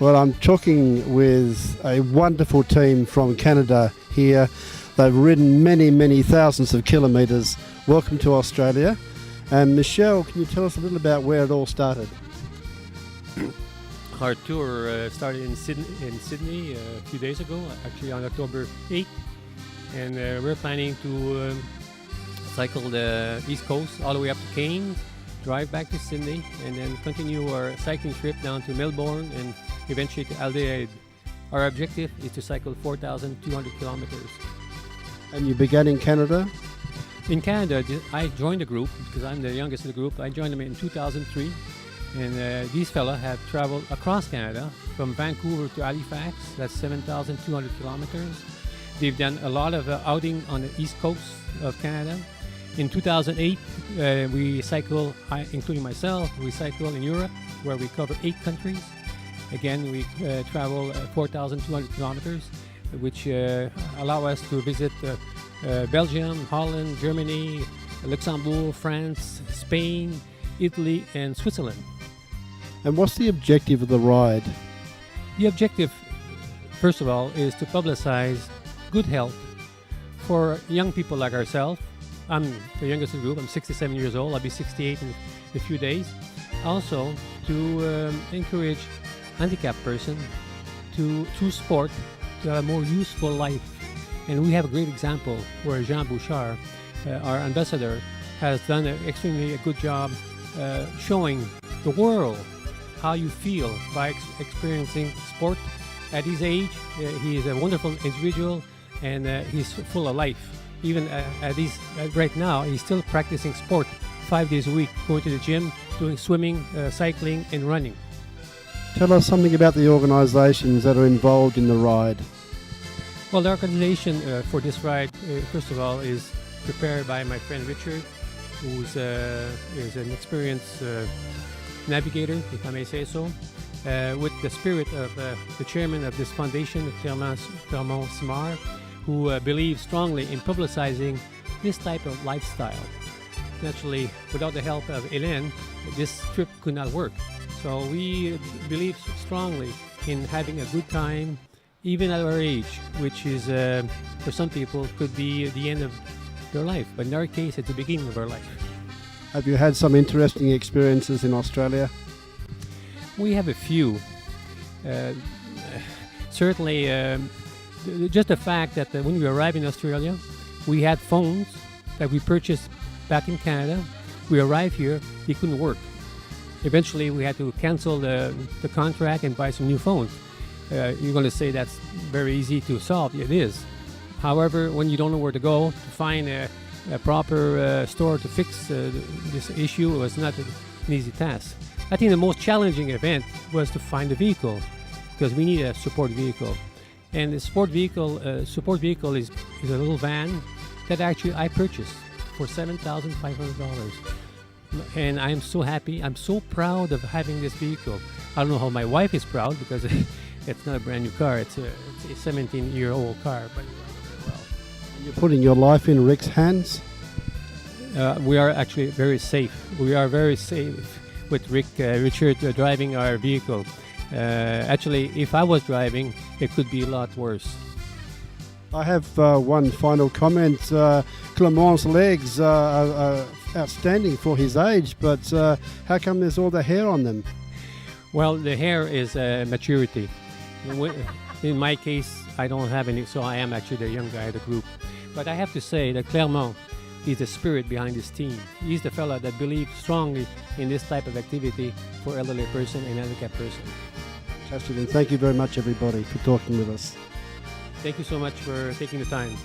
Well, I'm talking with a wonderful team from Canada here. They've ridden many thousands of kilometres. Welcome to Australia. And Michelle, can you tell us a little about where it all started? Our tour started in Sydney a few days ago, actually on October 8th. And we're planning to cycle the East Coast all the way up to Cairns, drive back to Sydney, and then continue our cycling trip down to Melbourne and eventually to Adelaide. Our objective is to cycle 4,200 kilometers. And you began in Canada? In Canada, I joined the group because I'm the youngest in the group. I joined them in 2003. And these fellas have traveled across Canada from Vancouver to Halifax. That's 7,200 kilometers. They've done a lot of outing on the east coast of Canada. In 2008, we cycle, including myself, we cycle in Europe, where we cover 8 countries. Again, we travel 4,200 kilometers, which allow us to visit Belgium, Holland, Germany, Luxembourg, France, Spain, Italy, and Switzerland. And what's the objective of the ride? The objective, first of all, is to publicize good health for young people like ourselves. I'm the youngest in the group. I'm 67 years old. I'll be 68 in a few days. Also, to encourage handicapped person through sport to have a more useful life. And we have a great example where Jean Bouchard, our ambassador, has done an extremely good job showing the world how you feel by experiencing sport. At his age, he is a wonderful individual and he's full of life. Even right now, he's still practicing sport 5 days a week, going to the gym, doing swimming, cycling, and running. Tell us something about the organisations that are involved in the ride. Well, the organization for this ride, first of all, is prepared by my friend Richard, who is an experienced navigator, if I may say so, with the spirit of the chairman of this foundation, Clermont Simard, who believes strongly in publicizing this type of lifestyle. Naturally, without the help of Hélène, this trip could not work. So we believe strongly in having a good time, even at our age, which is, for some people, could be the end of their life. But in our case, it's the beginning of our life. Have you had some interesting experiences in Australia? We have a few. Certainly, just the fact that when we arrived in Australia, we had phones that we purchased back in Canada. We arrived here, they couldn't work. Eventually, we had to cancel the contract and buy some new phones. You're going to say that's very easy to solve. It is. However, when you don't know where to go to find a proper store to fix this issue, was not an easy task. I think the most challenging event was to find a vehicle, because we need a support vehicle. And the support vehicle is a little van that actually I purchased for $7,500. And I'm so happy. I'm so proud of having this vehicle. I don't know how my wife is proud, because it's not a brand new car. It's a 17-year-old car, but well. You're putting your life in Rick's hands? We are actually very safe. We are very safe with Richard driving our vehicle. Actually, if I was driving, it could be a lot worse. I have one final comment. Clermont's legs are outstanding for his age, but how come there's all the hair on them? Well, the hair is maturity. In my case, I don't have any, so I am actually the young guy of the group. But I have to say that Clermont is the spirit behind this team. He's the fella that believes strongly in this type of activity for elderly person and handicapped person. Fantastic, and thank you very much, everybody, for talking with us. Thank you so much for taking the time.